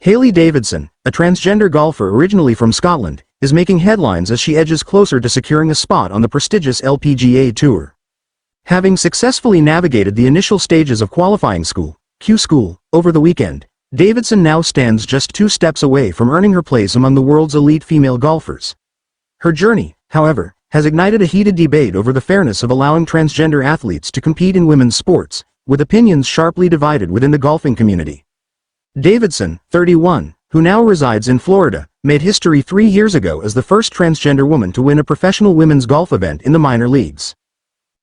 Hayley Davidson, a transgender golfer originally from Scotland, is making headlines as she edges closer to securing a spot on the prestigious LPGA Tour. Having successfully navigated the initial stages of qualifying school, Q School, over the weekend, Davidson now stands just 2 steps away from earning her place among the world's elite female golfers. Her journey, however, has ignited a heated debate over the fairness of allowing transgender athletes to compete in women's sports, with opinions sharply divided within the golfing community. Davidson, 31, who now resides in Florida, made history 3 years ago as the first transgender woman to win a professional women's golf event in the minor leagues.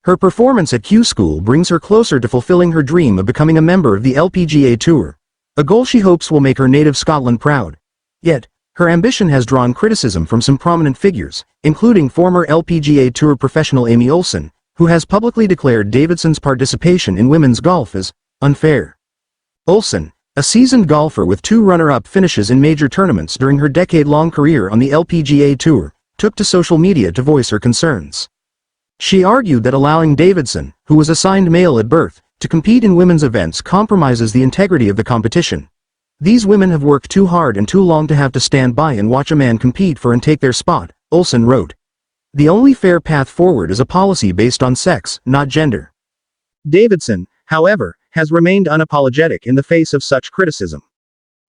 Her performance at Q School brings her closer to fulfilling her dream of becoming a member of the LPGA Tour, a goal she hopes will make her native Scotland proud. Yet, her ambition has drawn criticism from some prominent figures, including former LPGA Tour professional Amy Olsen, who has publicly declared Davidson's participation in women's golf as unfair. Olsen, a seasoned golfer with 2 runner-up finishes in major tournaments during her decade-long career on the LPGA Tour, took to social media to voice her concerns. She argued that allowing Davidson, who was assigned male at birth, to compete in women's events compromises the integrity of the competition. These women have worked too hard and too long to have to stand by and watch a man compete for and take their spot, Olsen wrote. The only fair path forward is a policy based on sex, not gender. Davidson, however, has remained unapologetic in the face of such criticism.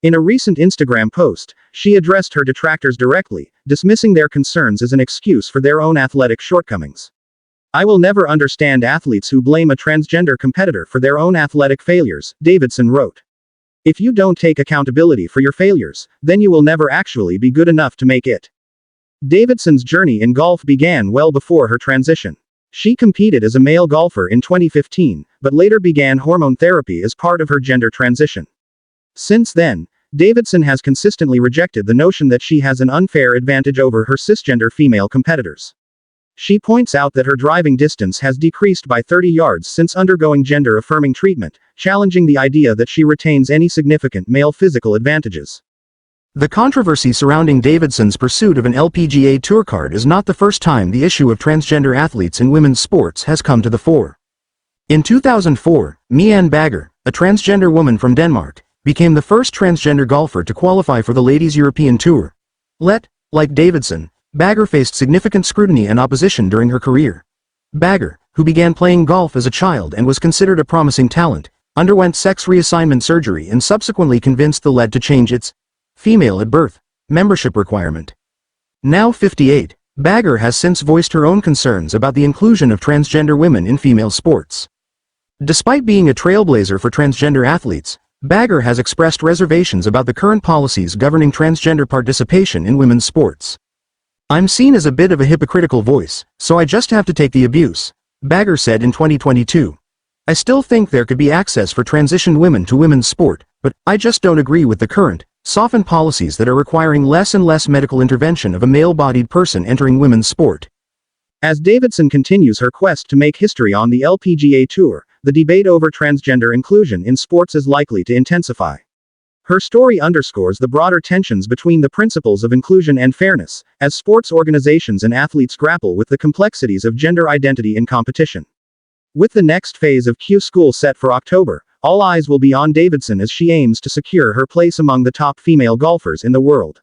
In a recent Instagram post, she addressed her detractors directly, dismissing their concerns as an excuse for their own athletic shortcomings. "I will never understand athletes who blame a transgender competitor for their own athletic failures," Davidson wrote. "If you don't take accountability for your failures, then you will never actually be good enough to make it." Davidson's journey in golf began well before her transition. She competed as a male golfer in 2015, but later began hormone therapy as part of her gender transition. Since then, Davidson has consistently rejected the notion that she has an unfair advantage over her cisgender female competitors. She points out that her driving distance has decreased by 30 yards since undergoing gender-affirming treatment, challenging the idea that she retains any significant male physical advantages. The controversy surrounding Davidson's pursuit of an LPGA Tour card is not the first time the issue of transgender athletes in women's sports has come to the fore. In 2004, Mianne Bagger, a transgender woman from Denmark, became the first transgender golfer to qualify for the Ladies European Tour. Like Davidson, Bagger faced significant scrutiny and opposition during her career. Bagger, who began playing golf as a child and was considered a promising talent, underwent sex reassignment surgery and subsequently convinced the league to change its female at birth membership requirement. Now 58, Bagger has since voiced her own concerns about the inclusion of transgender women in female sports. Despite being a trailblazer for transgender athletes, Bagger has expressed reservations about the current policies governing transgender participation in women's sports. "I'm seen as a bit of a hypocritical voice, so I just have to take the abuse," Bagger said in 2022. "I still think there could be access for transitioned women to women's sport, but I just don't agree with the current, softened policies that are requiring less and less medical intervention of a male-bodied person entering women's sport." As Davidson continues her quest to make history on the LPGA Tour, the debate over transgender inclusion in sports is likely to intensify. Her story underscores the broader tensions between the principles of inclusion and fairness, as sports organizations and athletes grapple with the complexities of gender identity in competition. With the next phase of Q School set for October, all eyes will be on Davidson as she aims to secure her place among the top female golfers in the world.